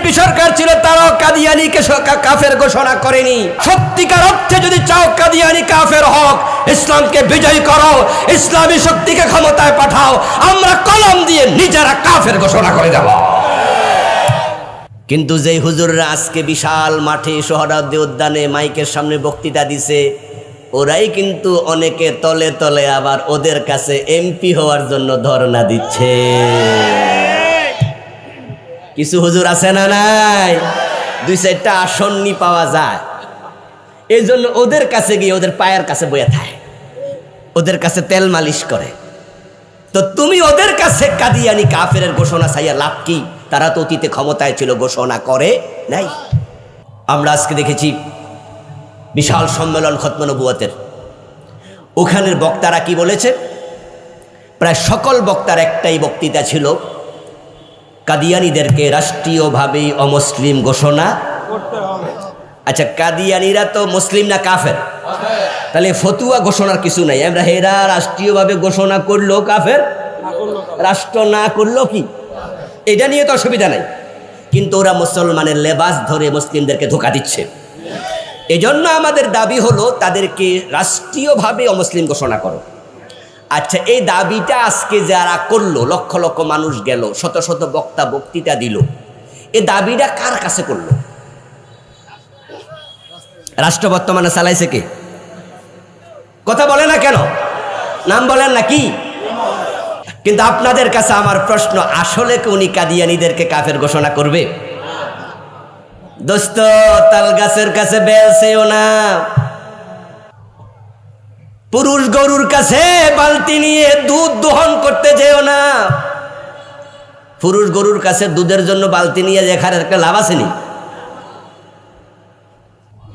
BNP সরকার ছিল তারাও কাদিয়ানীকে কাফের ঘোষণা করেনি। সত্যিকার অর্থে যদি চাও কাদিয়ানী কাফের হক, ইসলামকে বিজয় করো, ইসলামী শক্তিকে ক্ষমতায় পাঠাও, আমরা কলম দিয়ে নিজেরা কাফের ঘোষণা করে দেব। কিন্তু যেই হুজুররা আজকে বিশাল মাঠে সোহরাওয়ার্দী উদ্যানে মাইকের সামনে বক্তৃতা দিছে, ওরাই কিন্তু অনেকে তলে তলে আবার ওদের কাছে এমপি হওয়ার জন্য ধর্ণা দিচ্ছে। কিছু হুজুর আছে না নাই, 2-4টা আসন্নি পাওয়া যায়, এই জন্য ওদের কাছে গিয়ে ওদের পায়ের কাছে বয়ে থাকে, ওদের কাছে তেল মালিশ করে। তো তুমি ওদের কাছে কাদিয়ানী কাফের ঘোষণা চাইয়া লাভ কি? তারা তো অতীতে ক্ষমতায় ছিল, ঘোষণা করে নাই। আমরা আজকে দেখেছি বিশাল সম্মেলন খতম নবুয়তের, ওখানের বক্তারা কি বলেছে? প্রায় সকল বক্তার একটাই বক্তৃতা ছিল, কাদিয়ানীদেরকে রাষ্ট্রীয়ভাবেই অমুসলিম ঘোষণা করতে হবে। আচ্ছা, কাদিয়ানীরা তো মুসলিম না কাফের? তাহলে ফতুয়া ঘোষণার কিছু নাই। আমরা হেরা রাষ্ট্রীয়ভাবে ঘোষণা করলো কাফের, রাষ্ট্র না করলো কি, এটা নিয়ে তো অসুবিধা নাই। কিন্তু ওরা মুসলমানের লেবাস ধরে মুসলিমদেরকে ধোঁকা দিচ্ছে। এজন্য আমাদের দাবি হলো তাদেরকে রাষ্ট্রীয়ভাবে অমুসলিম ঘোষণা করো। আচ্ছা, এই দাবিটা আজকে যারা করলো, লক্ষ লক্ষ মানুষ গেল, শত শত বক্তা বক্তৃতা দিল, এই দাবিটা কার কাছে করলো? রাষ্ট্র বর্তমানে চালাইছে কে? কথা বলে না কেন? নাম বলেন না কি? কিন্তু আপনাদের কাছে আমার প্রশ্ন, আসলে কি উনি কাদিয়ানীদেরকে কাফের ঘোষণা করবে? দোস্ত, তাল গাছের কাছে বেলছেও না, পুরুষ গরুর কাছে বালতি নিয়ে দুধ দোহন করতে যেও না। পুরুষ গরুর কাছে দুধের জন্য বালতি নিয়ে যেখানে একটা লাভ আসেনি।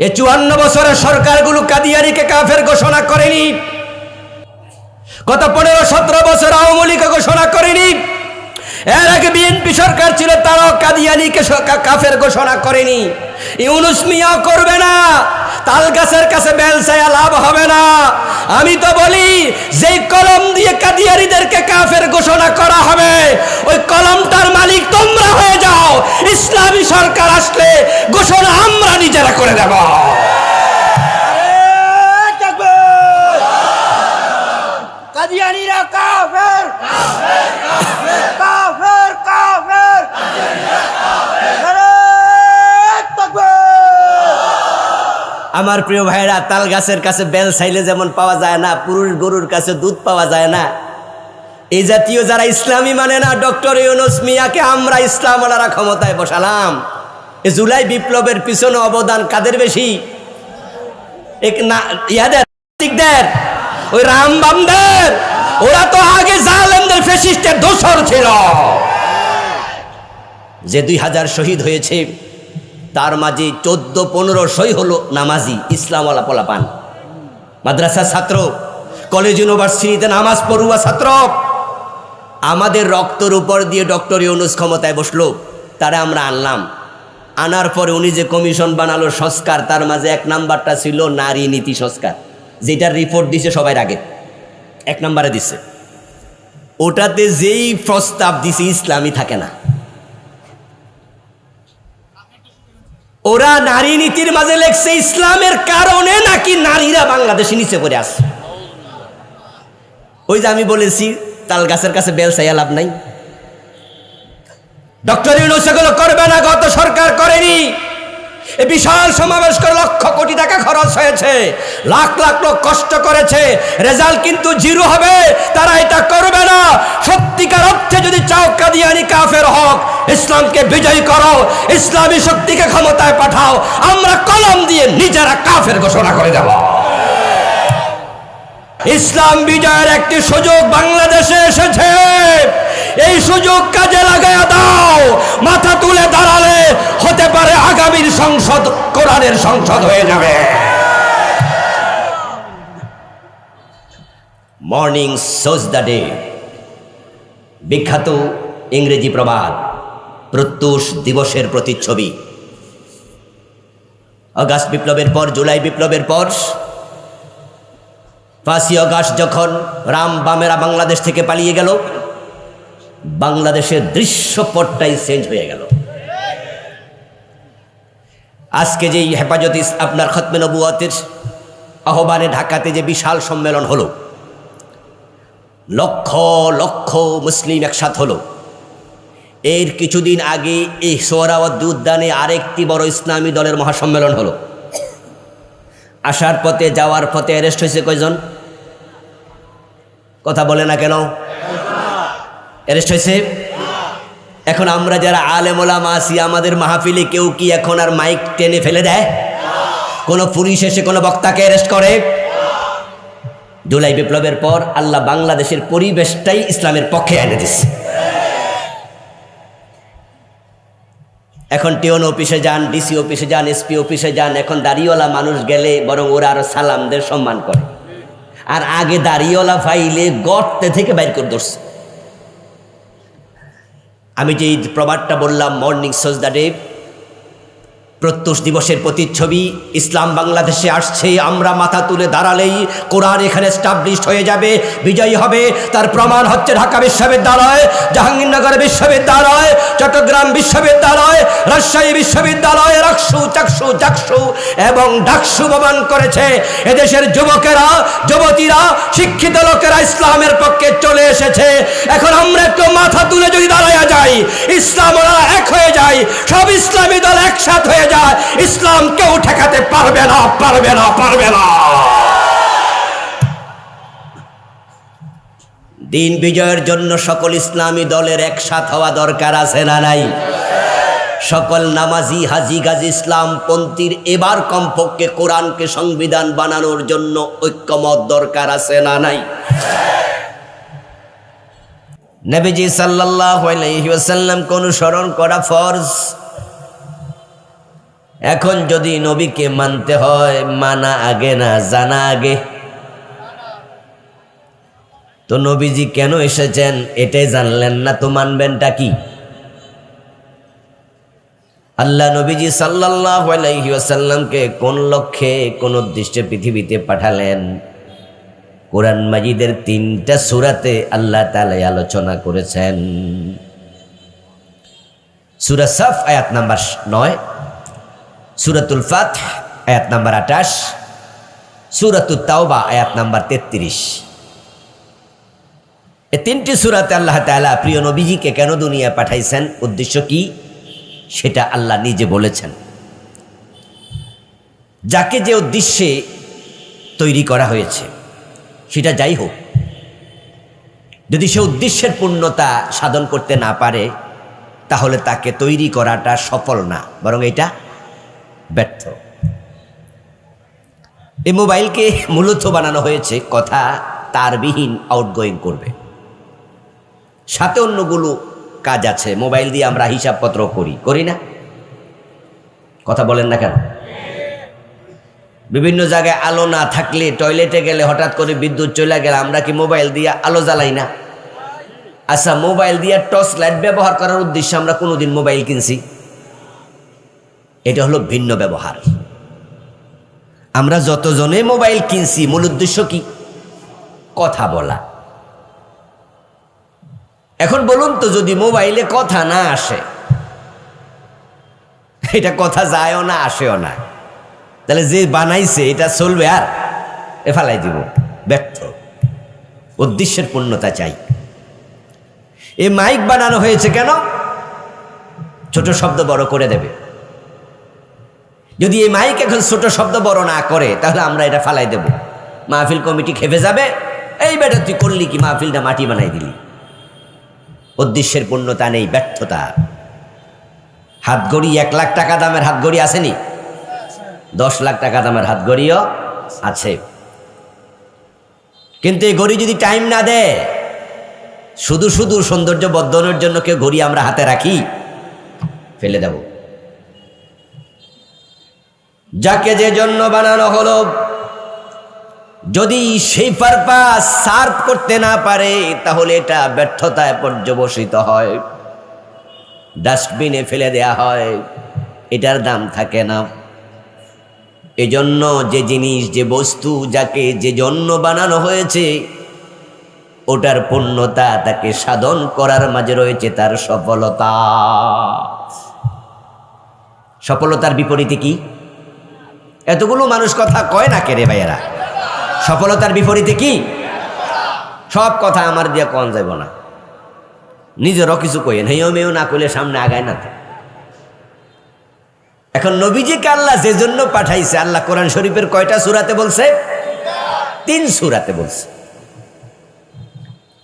এ 54 বছরের সরকারগুলো কাদিয়ানীকে কাফের ঘোষণা করেনি। গত 15-17 বছর আওয়ামী লীগ ঘোষণা করেনি। এর আগে বিএনপি সরকার ছিল, তারাও কাদিয়ানীকে কাফের ঘোষণা করেনি। ইউনূস মিয়া করবে না। তাল গাছের কাছে বেল ছায়া লাভ হবে না। আমি তো বলি, যেই কলম দিয়ে কাদিয়ানীদেরকে কাফের ঘোষণা করা হবে, ওই কলমটার মালিক তোমরা হয়ে যাও। ইসলামী সরকার আসলে ঘোষণা আমরা নিজেরা করে দেব। কাদিয়ানীরা কাফের, কাফের, কাফের, কাফের, কাফের। আমার প্রিয় ভাইরা, তাল গাছের কাছে বেল চাইলে যেমন পাওয়া যায় না, পুরুষ গরুর কাছে দুধ পাওয়া যায় না, এই জাতীয় যারা ইসলামী মানে না, ডক্টর ইউনূস মিয়াকে আমরা ইসলামওয়ালারা ক্ষমতায় বসালাম। এই জুলাই বিপ্লবের পিছনে অবদান কাদের বেশি? ইয়াদের, ওই রামবামদের। ওরা তো আগে জালেমদের, ফ্যাসিস্টের দোসর ছিল। যে 2000 শহীদ হয়েছে, তার মাঝে 14-1500 হলো নামাজি ইসলামওয়ালা পোলাপান, মাদ্রাসার ছাত্র, কলেজ ইউনিভার্সিটিতে নামাজ পড়ুয়া ছাত্র। আমাদের রক্তের উপর দিয়ে ডক্টর ইউনূস ক্ষমতায় বসলো, তারা আমরা আনলাম। আনার পরে উনি যে কমিশন বানালো সংস্কার, তার মাঝে 1 নাম্বারটা ছিল নারী নীতি সংস্কার, যেটার রিপোর্ট দিছে সবাই আগে 1 নাম্বারে দিছে। ওটাতে যেই প্রস্তাব দিছে ইসলামই থাকে না। ওরা নারী নীতির মাঝে লেখছে ইসলামের কারণে নাকি নারীরা বাংলাদেশে নিচে পড়ে আসছে। ওই যে আমি বলেছি, তাল গাছের কাছে বেল চাইয়া লাভ নাই। ডক্টর ইউনূস এগুলো করবে না, গত সরকার করেনি। এই বিশাল সমাবেশ করে লক্ষ কোটি টাকা খরচ হয়েছে, লাখ লাখ লোক কষ্ট করেছে, রেজাল্ট কিন্তু 0 হবে। তারা এটা করবে না। সত্যিকার অর্থে যদি চাও কাদিয়ানী কাফের হক, ইসলামকে বিজয় করো, ইসলামী শক্তিকে ক্ষমতায় পাঠাও, আমরা কলম দিয়ে নিজেরা কাফের ঘোষণা করে দেব। ইসলাম বিজয়ের একটি সুযোগ বাংলাদেশে এসেছে, এই সুযোগ কাজে লাগায় দাও। মাথা তুলে দাঁড়ালে হতে পারে আগামীর সংসদ কোরআনের সংসদ হয়ে যাবে। মর্নিং সোজ দ্য ডে, বিখ্যাত ইংরেজি প্রবাদ, প্রত্যুষ দিবসের প্রতিচ্ছবি। আগস্ট বিপ্লবের পর, জুলাই বিপ্লবের পর 5ই আগস্ট যখন রাম বামেরা বাংলাদেশ থেকে পালিয়ে গেল, বাংলাদেশের দৃশ্যপটটাই চেঞ্জ হয়ে গেল। আজকে যেই হেফাজত আপনার খতমে নবুয়তের আহ্বানে ঢাকাতে যে বিশাল সম্মেলন হলো, লক্ষ লক্ষ মুসলিম একসাথ হলো, এর কিছুদিন আগে এই সোহরাওয়ার্দী উদ্যানে আরেকটি বড় ইসলামী দলের মহাসম্মেলন হলো। আসার পথে যাওয়ার পথে অ্যারেস্ট হয়েছে কয়জন? কথা বলে না কেন? অ্যারেস্ট হয়েছে। এখন আমরা যারা আলেম ওলামা আছি, আমাদের মাহফিলে কেউ কি এখন আর মাইক টেনে ফেলে দেয়? কোনো পুলিশ এসে কোনো বক্তাকে অ্যারেস্ট করে? জুলাই বিপ্লবের পর আল্লাহ বাংলাদেশের পরিবেশটাই ইসলামের পক্ষে এনে দিচ্ছে। এখন টিওন অফিসে যান, ডিসি অফিসে যান, এসপি অফিসে যান, এখন দাড়িওয়ালা মানুষ গেলে বরং ওরা আরো সালামদের সম্মান করে। আর আগে দাড়িওয়ালা ফাইলে গর্তে থেকে বাইর করে ধরছে। আমি যে প্রবাদটা বললাম, মর্নিং সজদা ডে, প্রত্যুষ দিবসের প্রতিচ্ছবি, ইসলাম বাংলাদেশে আসছে, আমরা মাথা তুলে দাঁড়ালেই কোরআন এখানে এস্টাবলিশড হয়ে যাবে, বিজয়ী হবে। তার প্রমাণ হচ্ছে ঢাকা বিশ্ববিদ্যালয়, জাহাঙ্গীরনগর বিশ্ববিদ্যালয়, চট্টগ্রাম বিশ্ববিদ্যালয়, রাজশাহী বিশ্ববিদ্যালয়, চাকসু এবং ডাকসু প্রমাণ করেছে এদেশের যুবকেরা, যুবতীরা, শিক্ষিত লোকেরা ইসলামের পক্ষে চলে এসেছে। এখন আমরা একটু মাথা তুলে যদি দাঁড়ায়া যাই, ইসলাম ওরা এক হয়ে যায়, সব ইসলামী দল একসাথ হয়ে যায়, ইসলাম কেউ ঠেকাতে পারবে না, পারবে না, পারবে না। দিন বিজয়ের জন্য সকল ইসলামী দলের একসাথ হওয়া দরকার আছে না নাই? সকল নামাজি, হাজি, গাজী, ইসলাম পন্থীর এবার কমপক্ষে কোরআনকে সংবিধান বানানোর জন্য ঐক্যমত দরকার আছে না নাই? নবীজি সাল্লাল্লাহু আলাইহি ওয়াসাল্লামকে অনুসরণ করা ফরজ। এখন যদি নবীকে মানতে হয়, মানা আগে না জানা আগে? তো নবীজি কেন এসেছেন এটাই জানলেন না, তো মানবেনটা কি? আল্লাহ নবীজি সাল্লাল্লাহু আলাইহি ওয়াসাল্লামকে কোন লক্ষ্যে, কোন উদ্দেশ্যে পৃথিবীতে পাঠালেন? কোরআন মাজিদের 3টা সূরাতে আল্লাহ তাআলা আলোচনা করেছেন। সূরা সাফ আয়াত নাম্বার 9, সূরাতুল ফাতহ আয়াত নাম্বার 28, সূরাতুত তাওবা আয়াত নাম্বার 33। এই 3টি সূরাতে আল্লাহ তাআলা প্রিয় নবীজিকে কেন দুনিয়া পাঠাইছেন, উদ্দেশ্য কি, সেটা আল্লাহ নিজে বলেছেন। যাকে যে উদ্দেশ্যে তৈরি করা হয়েছে সেটা যাই হোক, যদি সে উদ্দেশ্যের পূর্ণতা সাধন করতে না পারে, তাহলে তাকে তৈরি করাটা সফল না, বরং এটা ব্যর্থ। এই মোবাইলকে মূলত বানানো হয়েছে কথা তারবিহীন আউটগোয়িং করবে, সাথে অন্যগুলো কাজ আছে। মোবাইল দিয়ে আমরা হিসাবপত্র করি না? কথা বলেন না কেন? বিভিন্ন জায়গায় আলো না থাকলে, টয়লেটে গেলে হঠাৎ করে বিদ্যুৎ চলে গেলে আমরা কি মোবাইল দিয়ে আলো জ্বালাই না? আচ্ছা, মোবাইল দিয়ে টর্চ লাইট ব্যবহার করার উদ্দেশ্যে আমরা কোনোদিন মোবাইল কিনছি? এটা হলো ভিন্ন ব্যবহার। আমরা যতজনে মোবাইল কিনছি, মূল উদ্দেশ্য কি? কথা বলা। এখন বলুন তো, যদি মোবাইলে কথা না আসে, এটা কথা যায়ও না আসেও না, তাহলে যে বানাইছে এটা চলবে আর? ফালাই দিব, ব্যর্থ। উদ্দেশ্যের পূর্ণতা চাই। এই মাইক বানানো হয়েছে কেন? ছোট শব্দ বড় করে দেবে। যদি এই মাইক এখন ছোট শব্দ বড় না করে, তাহলে আমরা এটা ফালাই দেব। মাহফিল কমিটি খেপে যাবে, এই বেটা তুই করলি কি, মাহফিলটা মাটি বানাই দিলি। উদ্দেশ্যের পূর্ণতা নেই, ব্যর্থতা। হাতঘড়ি 1 লাখ টাকা দামের হাতঘড়ি আসেনি? 10 লাখ টাকা দামের হাতঘড়িও আছে। কিন্তু এই ঘড়ি যদি টাইম না দেয়, শুধু শুধু সৌন্দর্য বর্ধনের জন্য কেউ ঘড়ি আমরা হাতে রাখি? ফেলে দেব। যাকে যে জন্য বানানো হলো, যদি সেই পারপাস সার্ভ করতে না পারে, তাহলে এটা ব্যর্থতায় পর্যবসিত হয়, ডাস্টবিনে ফেলে দেয়া হয়, এটার দাম থাকে না। এজন্য যে জিনিস, যে বস্তু, যাকে যে জন্য বানানো হয়েছে, ওটার পূর্ণতা, তাকে সাধন করার মাঝে রয়েছে তার সফলতা। সফলতার বিপরীতে কি? এতগুলো মানুষ কথা কয় না কে রে ভাইয়েরা? সফলতার বিপরীতে কি? সব কথা আমার দিয়ে কন যাব না, নিজেরও কিছু কইেন, হেও মেও না কইলে সামনে আগায় না। এখন নবীজিকে আল্লাহ যে জন্য পাঠাইছে, আল্লাহ কোরআন শরীফের কয়টা সূরাতে বলছে? 3 সূরাতে বলছে।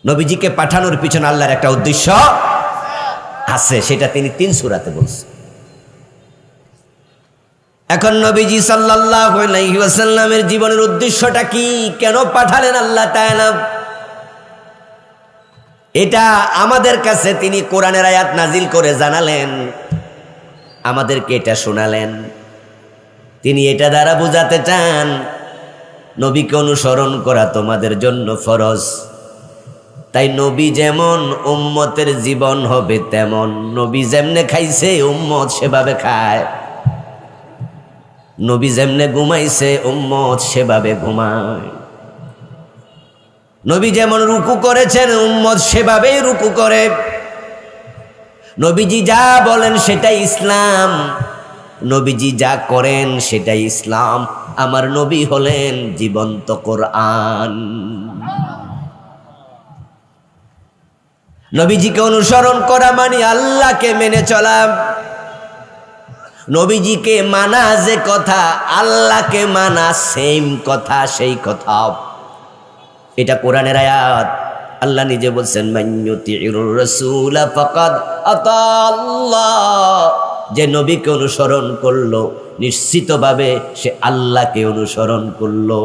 নবীজিকে পাঠানোর পিছনে আল্লাহর একটা উদ্দেশ্য আছে, সেটা তিনি 3 সূরাতে বলছে। এখন নবীজি সাল্লাল্লাহু আলাইহি ওয়াসাল্লামের জীবনের উদ্দেশ্যটা কি? কেন পাঠালেন আল্লাহ তাআলা? এটা আমাদের কাছে তিনি কোরআনের আয়াত নাজিল করে জানালেন, আমাদেরকে এটা শোনালেন। তিনি এটা দ্বারা বোঝাতে চান, নবীকে অনুসরণ করা তোমাদের জন্য ফরজ। তাই নবী যেমন উম্মতের জীবন হবে তেমন, নবী যেমনে খাইছে উম্মত সেভাবে খায়, নবী যেমনে ঘুমাইছে উম্মত সেভাবে ঘুমায়, নবী যেমন রুকু করেছেন উম্মত সেভাবেই রুকু করে। নবীজি যা বলেন সেটাই ইসলাম, নবীজি যা করেন সেটাই ইসলাম। আমার নবী হলেন জীবন্ত কোরআন। নবীজিকে অনুসরণ করা মানে আল্লাহকে মেনে চলা। নবীজিকে মানা যে কথা, আল্লাহকে মানা সেম কথা, সেই কথা। এটা কোরআনের আয়াত। আল্লাহ নিজে বলছেন, মান ইউতিউর রাসূলা ফাকাদ আতাল্লাহ। যে নবীকে অনুসরণ করলো নিশ্চিতভাবে সে আল্লাহকে অনুসরণ করলো।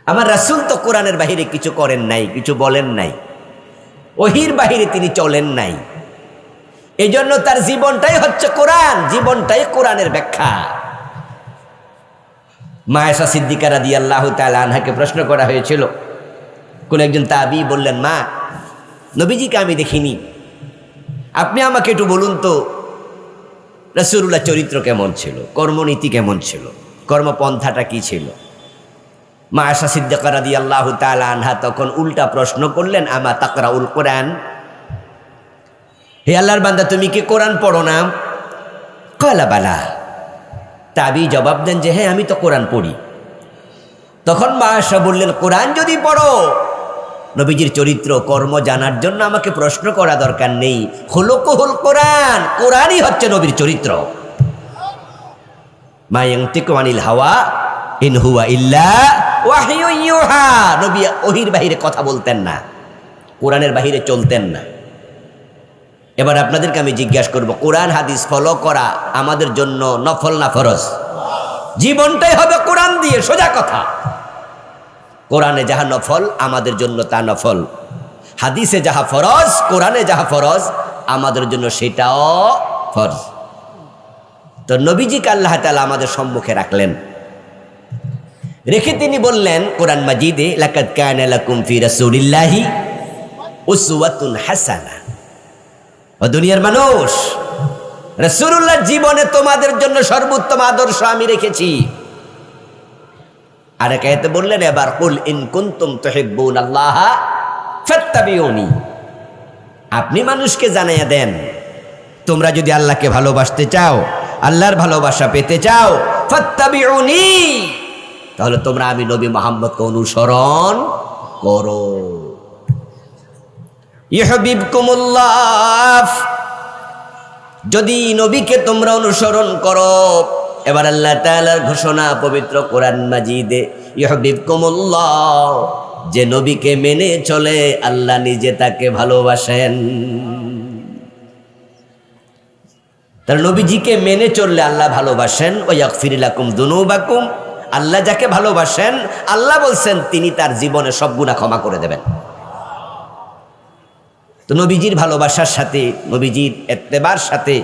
আমার রাসূল তো কোরআনের বাহিরে কিছু করেন নাই, কিছু বলেন নাই, ওহীর বাহিরে তিনি চলেন নাই। এই জন্য তার জীবনটাই হচ্ছে কোরআন, জীবনটাই কোরআনের ব্যাখ্যা। মা আয়েশা সিদ্দিকা রাদিয়াল্লাহু তাআলা আনহাকে প্রশ্ন করা হয়েছিল। কোন একজন তাবী বললেন, মা, নবীজিকে আমি দেখিনি, আপনি আমাকে একটু বলুন তো রাসূলুল্লাহ চরিত্র কেমন ছিল, কর্মনীতি কেমন ছিল, কর্মপন্থাটা কি ছিল? মা আয়েশা সিদ্দিকা রাদিয়াল্লাহু তাআলা আনহা তখন উল্টা প্রশ্ন করলেন, আমা তাকরাউল কোরআন, হে আল্লাহর বান্দা তুমি কি কোরআন পড়ো না? ক্বালা বালা। তাবী জবাব দেন যে হ্যাঁ, আমি তো কোরআন পড়ি। তখন মা আয়েশা বললেন, কোরআন যদি পড়ো, নবীজির চরিত্র কর্ম জানার জন্য আমাকে প্রশ্ন করা দরকার নেই। খুলুকুহুল কোরআন, কোরআনই হচ্ছে নবীর চরিত্র। মা ইয়ানতিকু আনিল হাওয়া ইন হুয়া ইল্লা ওয়াহয়ু ইউহা। নবী ওহীর বাহিরে কথা বলতেন না, কোরআনের বাহিরে চলতেন না। এবার আপনাদেরকে আমি জিজ্ঞাসা করব, কোরআন হাদিস ফলো করা আমাদের জন্য নফল না ফরজ? জীবনটাই হবে কোরআন দিয়ে, সোজা কথা। কোরআনে যাহা নফল আমাদের জন্য তা নফল, হাদিসে যাহা ফরজ, কোরআনে যাহা ফরজ আমাদের জন্য সেটাও ফরজ। তো নবীজিকে আল্লাহ তাআলা আমাদের সম্মুখে রাখলেন, রেখে তিনি বললেন কোরআন মাজিদে, লাকাদ কানা লাকুম ফি রাসূলিল্লাহি উসওয়াতুন হাসানাহ। ও দুনিয়ার মানুষ, রাসূলুল্লাহর জীবনে তোমাদের জন্য সর্বোত্তম আদর্শ আমি রেখেছি। আরেক আয়াতে বললেন, এবার কুল ইন কুনতুম তুহিব্বুনাল্লাহ ফাত্তাবিউনি। আপনি মানুষকে জানাইয়া দেন, তোমরা যদি আল্লাহকে ভালোবাসতে চাও, আল্লাহর ভালোবাসা পেতে চাও, ফাত্তাবিউনি, তাহলে তোমরা আমি নবী মুহাম্মদকে অনুসরণ করো। ইউহিব্বুকুমুল্লাহ, যদি নবীকে তোমরা অনুসরণ করো। এবার আল্লাহ তাআলার ঘোষণা পবিত্র কোরআন মাজিদে, ইউহিব্বুকুমুল্লাহ, যে নবীকে মেনে চলে আল্লাহ নিজে তাকে ভালোবাসেন। তার নবীজিকে মেনে চললে আল্লাহ ভালোবাসেন। ওয়া ইয়াগফির লাকুম যুনুবাকুম, আল্লাহ যাকে ভালোবাসেন আল্লাহ বলছেন তিনি তার জীবনে সব গুনাহ ক্ষমা করে দেবেন। তো নবীজির ভালোবাসার সাথে, নবীজির ইত্তেবার সাথে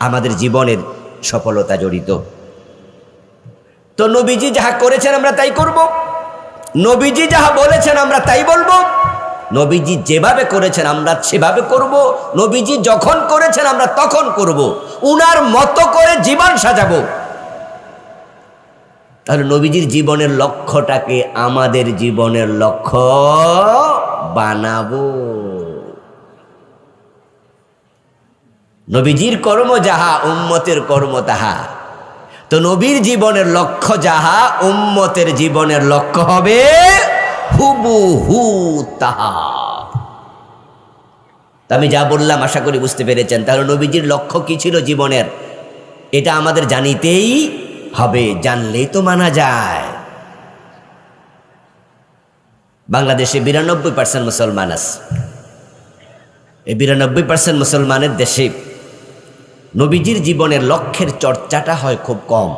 আমাদের জীবনের সফলতা জড়িত। তো নবীজি যাহা করেছেন আমরা তাই করব, নবীজি যাহা বলেছেন আমরা তাই বলবো, নবীজি যেভাবে করেছেন আমরা সেভাবে করব, নবীজি যখন করেছেন আমরা তখন করব, উনার মতো করে জীবন সাজাবো। তাহলে নবীজির জীবনের লক্ষ্যটাকে আমাদের জীবনের লক্ষ্য বানাবো। নবীজির কর্ম যাহা উম্মতের কর্ম তাহা। তো নবীর জীবনের লক্ষ্য যাহা উম্মতের জীবনের লক্ষ্য হবে হুবহু তাহা। আমি যা বললাম আশা করি বুঝতে পেরেছেন। তাহলে নবীজির লক্ষ্য কি ছিল জীবনের, এটা আমাদের জানিতেই হবে, জানলেই তো মানা যায়। বাংলাদেশে 92% মুসলমান আছে। এই 92% মুসলমানের দেশে নবীজির জীবনের লক্ষ্যের চর্চাটা হয় খুব কম।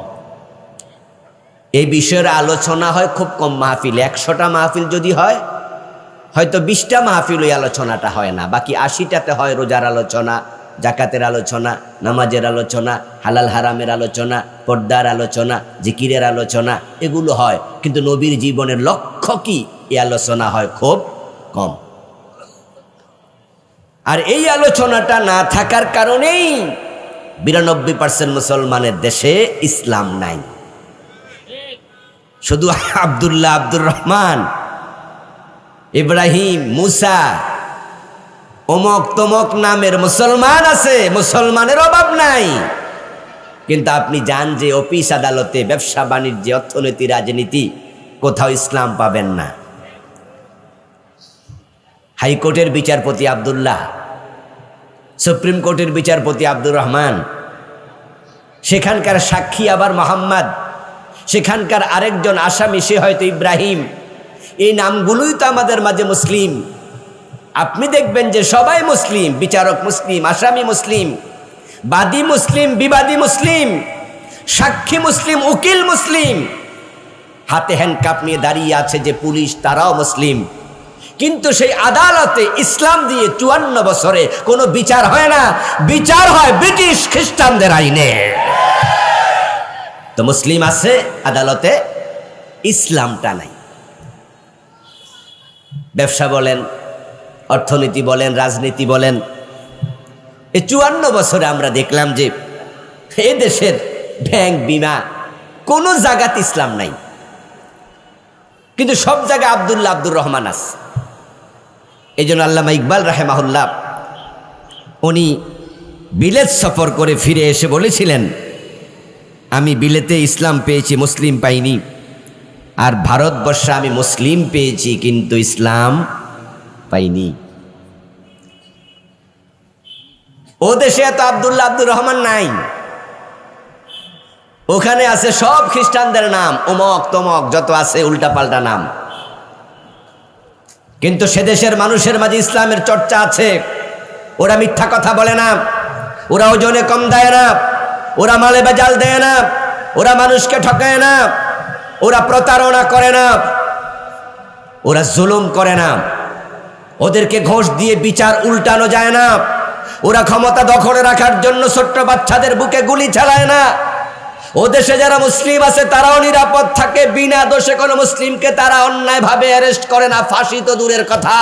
এই বিষয়ের আলোচনা হয় খুব কম মাহফিল। 100টা মাহফিল যদি হয়, হয়তো 20টা মাহফিল ওই আলোচনাটা হয় না, বাকি 80টাতে হয় রোজার আলোচনা, জাকাতের আলোচনা, নামাজের আলোচনা, হালাল হারামের আলোচনা, পর্দার আলোচনা, জিকিরের আলোচনা, এগুলো হয়। কিন্তু নবীর জীবনের লক্ষ্য কি, এই আলোচনা হয় খুব কম। আর এই আলোচনাটা না থাকার কারণেই 92% মুসলমানের দেশে ইসলাম নাই। শুধু আব্দুল্লাহ, আব্দুর রহমান, ইব্রাহিম, মুসা, অমক তমক নামের মুসলমান আছে, মুসলমানের অভাব নাই। কিন্তু আপনি যান যে অফিস আদালতে, ব্যবসা বাণিজ্য, অর্থনীতি, রাজনীতি, কোথাও ইসলাম পাবেন না। হাইকোর্টের বিচারপতি আব্দুল্লাহ, সুপ্রিম কোর্টের বিচারপতি আব্দুর রহমান, সেখানকার সাক্ষী আবার মোহাম্মদ, সেখানকার আরেকজন আসামি সে হয়তো ইব্রাহিম। এই নামগুলোই তো আমাদের মাঝে মুসলিম। আপনি দেখবেন যে সবাই মুসলিম, বিচারক মুসলিম, আসামি মুসলিম, বাদী মুসলিম, বিবাদী মুসলিম, সাক্ষী মুসলিম, উকিল মুসলিম, হাতে হ্যান্ডকাপ নিয়ে দাঁড়িয়ে আছে যে পুলিশ, তারাও মুসলিম। কিন্তু সেই আদালতে ইসলাম দিয়ে 54 বছরে কোনো বিচার হয় না, বিচার হয় ব্রিটিশ খ্রিস্টানদের আইনে। তো মুসলিম আছে আদালতে, ইসলামটা নাই। ব্যবসা বলেন, অর্থনীতি বলেন, রাজনীতি বলেন, এই 54 বছরে আমরা দেখলাম যে এ দেশের ব্যাংক, বিমা, কোনো জায়গাতে ইসলাম নাই। কিন্তু সব জায়গায় আব্দুল্লাহ, আব্দুর রহমান আছে। এই জন্য আল্লামা ইকবাল রাহেমাহুল্লাহ উনি বিলেত সফর করে ফিরে এসে বলেছিলেন, আমি বিলেতে ইসলাম পেয়েছি, মুসলিম পাইনি, আর ভারতবর্ষে আমি মুসলিম পেয়েছি কিন্তু ইসলাম পাইনি। ও দেশে এত আব্দুল্লাহ, আব্দুর রহমান নাই, ওখানে আছে সব খ্রিস্টানদের নাম, অমক তমক যত আছে উল্টাপাল্টা নাম। কিন্তু সে দেশের মানুষের মাঝে ইসলামের চর্চা আছে। ওরা মিথ্যা কথা বলে না, ওরা ওজনে কম দেয় না, ওরা মালে বেজাল দেয় না, ওরা মানুষকে ঠকায় না, ওরা প্রতারণা করে না, ওরা জুলুম করে না, ওদেরকে ঘোষ দিয়ে বিচার উল্টানো যায় না, ওরা ক্ষমতা দখলে রাখার জন্য ছোট্ট বাচ্চাদের বুকে গুলি চালায় না। ও দেশে যারা মুসলিম আছে তারাও নিরাপদ থাকে, বিনা দোষে কোনো মুসলিমকে তারা অন্যায়ভাবে অ্যারেস্ট করে না, ফাঁসি তো দূরের কথা।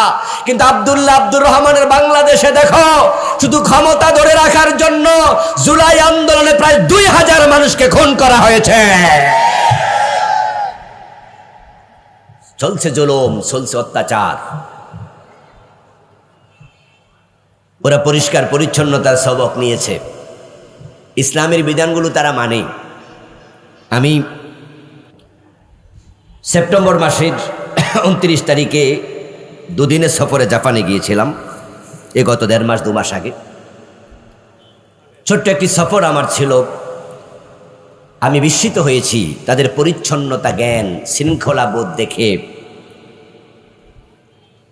কিন্তু আব্দুল্লাহ, আব্দুর রহমানের বাংলাদেশে দেখো, শুধু ক্ষমতা ধরে রাখার জন্য জুলাই আন্দোলনে প্রায় 2000 মানুষকে খুন করা হয়েছে। চলছে জুলুম, চলছে অত্যাচার। ওরা পরিষ্কার পরিচ্ছন্নতার সবক নিয়েছে, ইসলামের বিধানগুলো তারা মানে। আমি সেপ্টেম্বর মাসের 29 তারিখে দুদিনের সফরে জাপানে গিয়েছিলাম, গত 1.5 মাস 2 মাস আগে। ছোট্ট একটি সফর আমার ছিল। আমি বিস্মিত হয়েছি তাদের পরিচ্ছন্নতা, জ্ঞান, শৃঙ্খলা বোধ দেখে।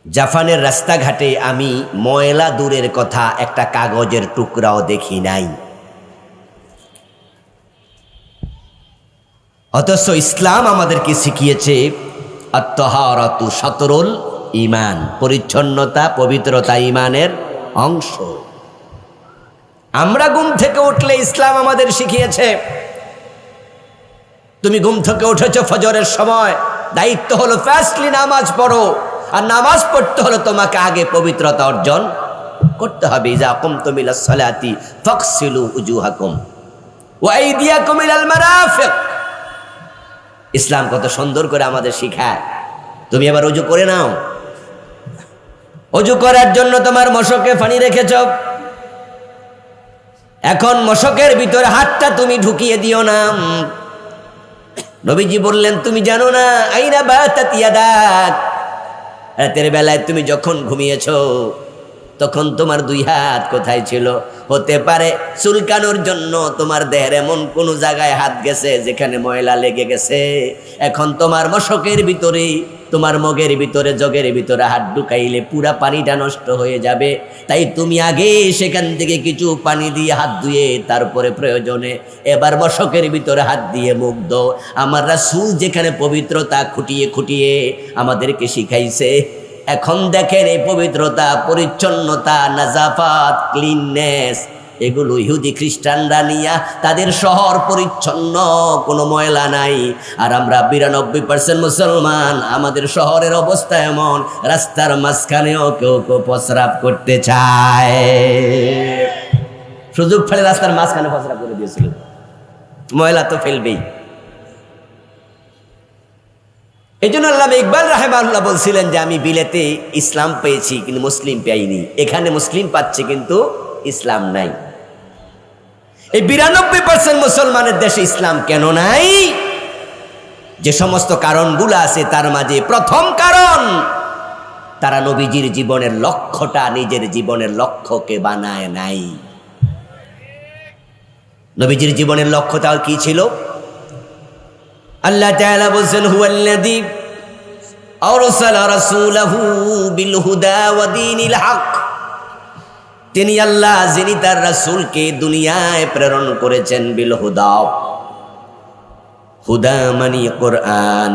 জাপানের রাস্তাঘাটে আমি ময়লা দূরের কথা, একটা কাগজের টুকরাও দেখি নাই। অথচ ইসলাম আমাদেরকে শিখিয়েছে আত-তাহারাতু শাতরুল ঈমান, পরিচ্ছন্নতা, পবিত্রতা ঈমানের অংশ। আমরা ঘুম থেকে উঠলে ইসলাম আমাদের শিখিয়েছে, তুমি ঘুম থেকে উঠেছো ফজরের সময়, দায়িত্ব হলো ফার্স্টলি নামাজ পড়ো, আর নামাজ পড়তে হলো তোমাকে আগে পবিত্রতা অর্জন করতে হবে। ইযা কুমতুম ইলাস সালাতি ফাগসিলু উজুহাকুম ওয়া আইদিয়াকুম ইলাল মারাফিক। ইসলাম কত সুন্দর করে আমাদের শিখায়। তুমি এবার ওযু করে নাও, ওযু করার জন্য তোমার মশকে পানি রেখেছ, এখন মশকের ভিতরে হাতটা তুমি ঢুকিয়ে দিও না। নবীজি বললেন, তুমি জানো না আইনা বাতাত ইয়াদাক, রাতের বেলায় তুমি যখন ঘুমিয়েছো তখন তোমার দুই হাত কোথায় ছিল? হতে পারে চুলকানোর জন্য তোমার দেহের এমন কোন জায়গায় হাত গেছে যেখানে ময়লা লেগে গেছে। এখন তোমার মশকের ভিতরে, তোমার মগের ভিতরে, জগের ভিতরে হাত ঢুকাইলে পুরা পানিটা নষ্ট হয়ে যাবে। তাই তুমি আগে সেখান থেকে কিছু পানি দিয়ে হাত ধুয়ে তারপরে প্রয়োজনে এবার মশকের ভিতরে হাত দিয়ে মুখ দাও। আমার রাসূল যেখানে পবিত্রতা খুঁটিয়ে খুঁটিয়ে আমাদেরকে শিখাইছে, এখন দেখেন এই পবিত্রতা, পরিচ্ছন্নতা, নাজাফাত, ক্লিননেস, এগুলো ইহুদি খ্রিস্টানরা নিয়া তাদের শহর পরিচ্ছন্ন, কোনো ময়লা নাই। আর আমরা ৯২% মুসলমান, আমাদের শহরের অবস্থা এমন, রাস্তার মাঝখানেও কেউ কেউ প্রস্রাব করতে চায়। সুযোগ ফেলে রাস্তার মাঝখানে প্রস্রাব করে দিয়েছিল। ময়লা তো ফেলবেই। এই জন্য আল্লামা ইকবাল রাহিমাহুল্লাহ বলছিলেন যে আমি বিলেতে ইসলাম পেয়েছি কিন্তু মুসলিম পাইনি, এখানে মুসলিম পাচ্ছে কিন্তু ইসলাম নাই। এই ৯২% মুসলমানের দেশে ইসলাম কেন নাই? যে সমস্ত কারণগুলো আছে তার মাঝে প্রথম কারণ, তারা নবীজির জীবনের লক্ষ্যটা নিজের জীবনের লক্ষ্যকে বানায় নাই। নবীজির জীবনের লক্ষ্যটা কি ছিল? আল্লাহ তাআলা বলেন, হুয়াল্লাযী আরসালা রাসূলাহু বিল হুদা ওয়া দীনিল হক। তিনি আল্লাহ যিনি তার রাসূলকে দুনিয়ায় প্রেরণ করেছেন বিল হুদা। হুদা মানে কোরআন।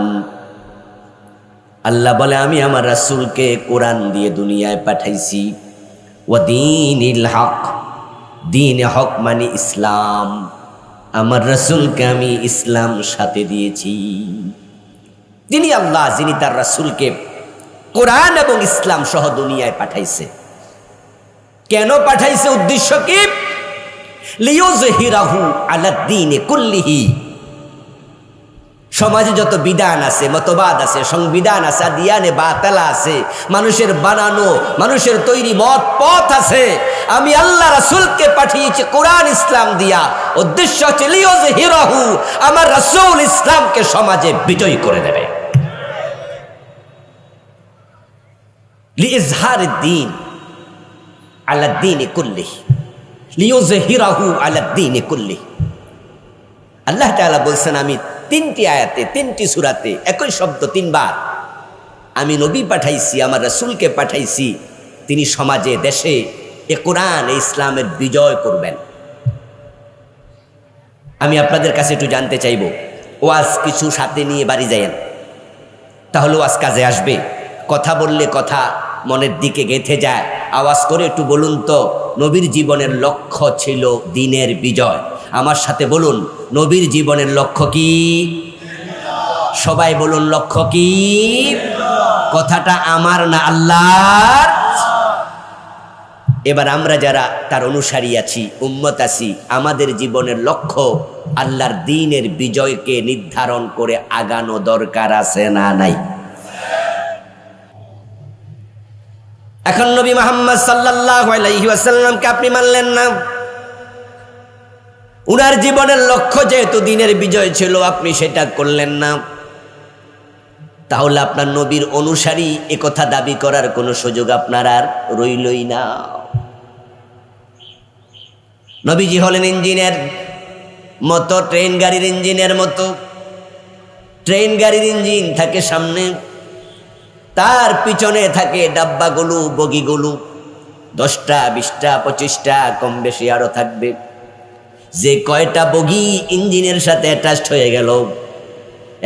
আল্লাহ বলে আমি আমার রাসূলকে কোরআন দিয়ে দুনিয়ায় পাঠাইছি। ওয়া দীনিল হক, দ্বীনে হক মানে ইসলাম। আমার রাসূলকে আমি ইসলাম সাথে দিয়েছি। তিনি আল্লাহ যিনি তার রাসূলকে কোরআন এবং ইসলাম সহ দুনিয়ায় পাঠাইছে। কেন পাঠাইছে? উদ্দেশ্য কি? লিইয়ুযহিরাহু আলা দ্বীনি কুল্লিহি। সমাজে যত বিধান আছে, মতবাদ আছে, সংবিধান আছে, দিয়ানে বাতালা আছে, মানুষের বানানো, মানুষের তৈরি মত পথ আছে, আমি আল্লাহ রাসূলকে পাঠিয়েছি কোরআন ইসলাম দিয়া। উদ্দেশ্য হচ্ছে লিইয়ুযহিরাহু, আমার রাসূল ইসলামকে সমাজে বিজয় করে দেবে। লিইজহারিদ দ্বীন আলা দ্বীনি কুল্লিহি, লিইয়ুযহিরাহু আলা দ্বীনি কুল্লিহি। আল্লাহ তাআলা বলছেন, আমি ৩টি আয়াতে ৩টি সূরাতে একই শব্দ ৩ বার, আমি নবী পাঠাইছি, আমার রাসূলকে পাঠাইছি, তিনি সমাজে দেশে এ কোরআন এ ইসলামের বিজয় করবেন। আমি আপনাদের কাছে একটু জানতে চাইব, ওয়াজ কিছু সাথে নিয়ে বাড়ি যায়েন, তাহলে ওয়াজ কাজে আসবে। কথা বললে কথা মনের দিকে গেঁথে যায়। আওয়াজ করে একটু বলুন তো, নবীর জীবনের লক্ষ্য ছিল দ্বীনের বিজয়। আমার সাথে বলুন, নবীর জীবনের লক্ষ্য কি? সবাই বলুন, লক্ষ্য কি? কথাটা আমার না আল্লাহর। এবার আমরা যারা তার অনুসারী আছি, উম্মত আছি, আমাদের জীবনের লক্ষ্য আল্লাহর দ্বীনের বিজয়কে নির্ধারণ করে আগানো দরকার আছে না নাই? এখন নবী মুহাম্মদ সাল্লাল্লাহু আলাইহি ওয়াসাল্লামকে আপনি মানলেন না। উনার জীবনের লক্ষ্য যেহেতু দ্বীনের বিজয় ছিল, আপনি সেটা করলেন না, তাহলে আপনার নবীর অনুসারী একথা দাবি করার কোনো সুযোগ আপনার আর রইলই না। নবীজি হলেন ইঞ্জিনের মতো, ট্রেন গাড়ির ইঞ্জিনের মতো। ট্রেন গাড়ির ইঞ্জিন থাকে সামনে, তার পিছনে থাকে ডাব্বাগুলো, বগিগুলো, 10টা 20টা 25টা, কম বেশি আরো থাকবে। যে কয়টা বগি ইঞ্জিনের সাথে অ্যাটাচড হয়ে গেল,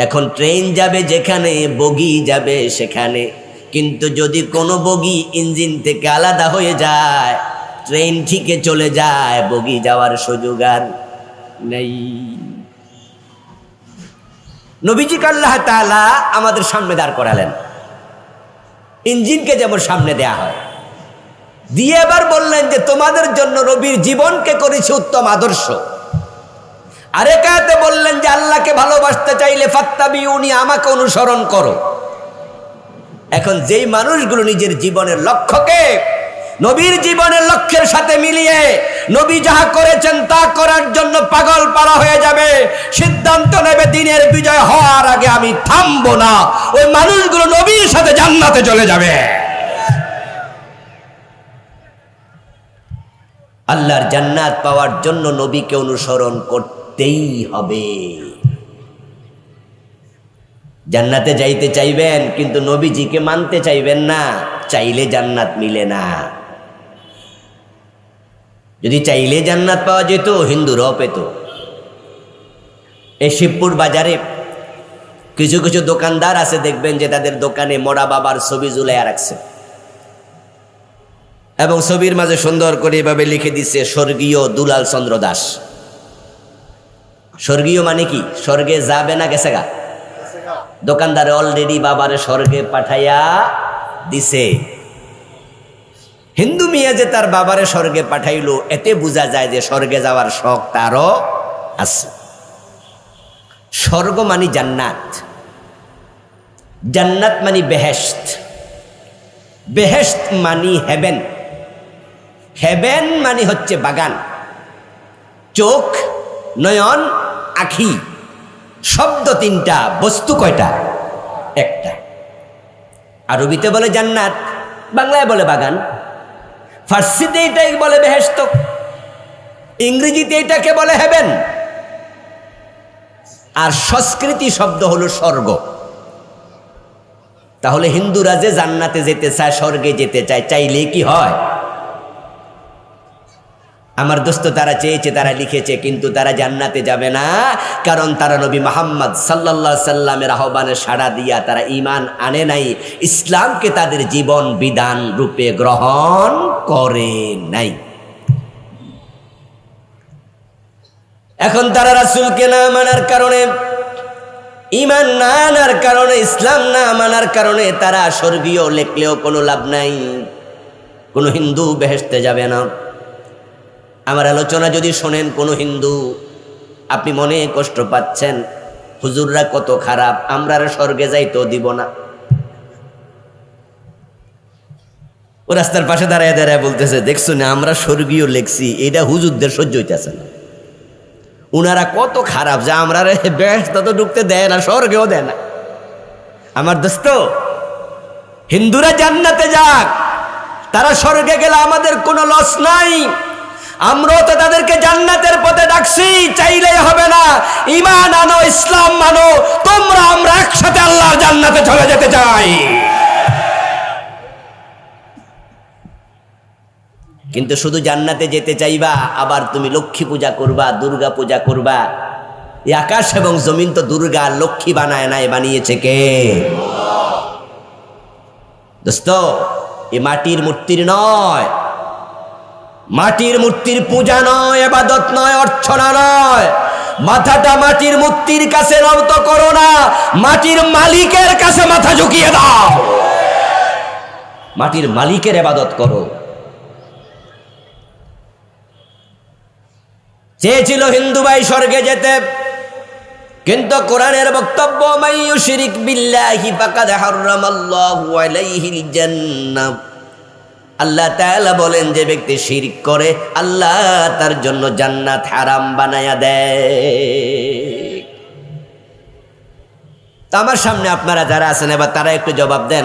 এখন ট্রেন যাবে যেখানে, বগি যাবে সেখানে। কিন্তু যদি কোনো বগি ইঞ্জিন থেকে আলাদা হয়ে যায়, ট্রেন ঠিকই চলে যায়, বগি যাওয়ার সুযোগ আর নেই। নবীজিকে আল্লাহ তাআলা আমাদের সামনে দাঁড় করালেন, ইঞ্জিনকে যেমন সামনে দেয়া হয়, দিয়ে এবার বললেন যে তোমাদের জন্য নবীর জীবনকে করেছে উত্তম আদর্শ। আরেক আয়াতে বললেন যে আল্লাহকে ভালোবাসতে চাইলে ফাত্তাবিউনি, আমাকে অনুসরণ করো। এখন যেই মানুষগুলো নিজের জীবনের লক্ষ্যকে নবীর জীবনের লক্ষ্যের সাথে মিলিয়ে নবী যাহা করেছেন তা করার জন্য পাগল পারা হয়ে যাবে, সিদ্ধান্ত নেবে দিনের বিজয় হওয়ার আগে আমি থামবো না, ওই মানুষগুলো নবীর সাথে জান্নাতে চলে যাবে। আল্লাহর জান্নাত পাওয়ার জন্য নবীকে অনুসরণ করতেই হবে। জান্নাতে যাইতে চাইবেন কিন্তু নবীজিকে মানতে চাইবেন না, চাইলে জান্নাত মিলে না। যদি চাইলে জান্নাত পাওয়া যেত হিন্দুরাও পেত। এই শিবপুর বাজারে কিছু কিছু দোকানদার আছে, দেখবেন যে তাদের দোকানে মরা বাবার ছবি ঝুলাইয়া রাখছে এবং ছবির মাঝে সুন্দর করে এভাবে লিখে দিচ্ছে স্বর্গীয় দুলাল চন্দ্র দাস। স্বর্গীয় মানে কি? স্বর্গে যাবে না গেছে গা? দোকানদারে অলরেডি বাবারে স্বর্গে পাঠাইয়া দিছে। হিন্দু মিয়া যে তার বাবারে স্বর্গে পাঠাইলো, এতে বোঝা যায় যে স্বর্গে যাওয়ার শখ তারও আছে। স্বর্গ মানে জান্নাত, জান্নাত মানে বেহেশত, বেহেশত মানে হেভেন, হেভেন মানে হচ্ছে বাগান। চোখ, নয়ন, আখি, শব্দ তিনটা, বস্তু কয়টা? একটা। আরবিতে বলে জান্নাত, বাংলায় বলে বাগান, ফার্সিতে এটাই বলে বেহেশত, ইংরেজিতে এটাকে বলে হেভেন, আর সংস্কৃতি শব্দ হলো স্বর্গ। তাহলে হিন্দুরা যে জান্নাতে যেতে চায়, স্বর্গে যেতে চায়, চাইলে কি হয়? আমার দোস্ত তারা চেয়েছে, তারা লিখেছে, কিন্তু তারা জান্নাতে যাবে না, কারণ তারা নবী মুহাম্মদ সাল্লাল্লাহু আলাইহি সাল্লামের আহ্বানে সাড়া দিয়া তারা ঈমান আনে নাই, ইসলামকে তাদের জীবন বিধান রূপে গ্রহণ করে নাই। এখন তারা রাসূলকে না মানার কারণে, ঈমান না আনার কারণে, ইসলাম না মানার কারণে তারা স্বর্গীয় লেখলেও কোনো লাভ নাই। কোনো হিন্দু বেহেশতে যাবে না। আমার আলোচনা যদি শোনেন কোনো হিন্দু, আপনি মনে কষ্ট পাচ্ছেন, হুজুররা কত খারাপ, আমরা স্বর্গে যাইতেও দিব না। ও রাস্তার পাশে দাঁড়ায় দাঁড়ায় বলতেছে, দেখছো না আমরা স্বর্গীয় লেখছি, এটা হুজুরদের সহ্য হইতেছে না, উনারা কত খারাপ যে আমরা বেহেশতে তো ঢুকতে দেয় না, স্বর্গেও দেয় না। আমার দোস্ত, হিন্দুরা জান্নাতে যাক, তারা স্বর্গে গেলে আমাদের কোনো লস নাই। আমরাও তো তাদেরকে জান্নাতের পথে ডাকছি, চাইলেই হবে না। ঈমান আনো, ইসলাম মানো, তোমরা আমরা একসাথে আল্লাহর জান্নাতে চলে যেতে চাই। কিন্তু শুধু জান্নাতে যেতে চাইবা, আবার তুমি লক্ষ্মী পূজা করবা, দুর্গা পূজা করবা। এই আকাশ এবং জমিন তো দুর্গা লক্ষ্মী বানায় নাই, বানিয়েছে কে? দোস্ত, এ মাটির মূর্তির নয়, মাটির মূর্তির পূজা নয়, ইবাদত নয়, অর্চনা নয়। মাথাটা মাটির মূর্তির কাছে নত করো না, মাটির মালিকের কাছে মাথা ঝুঁকিয়ে দাও। মাটির মালিকের ইবাদত করো। চেয়েছিল হিন্দু ভাই স্বর্গে যেতে, কিন্তু কোরআনের বক্তব্য, মান ইউশরিক বিল্লাহি ফাকাদ হারামাল্লাহু আলাইহিল জান্নাহ। আল্লাহ তাআলা বলেন, যে ব্যক্তি শিরক করে আল্লাহ তার জন্য জান্নাত হারাম বানায়া দেয়। তো আমার সামনে আপনারা যারা আছেন, এবার তারা একটু জবাব দেন।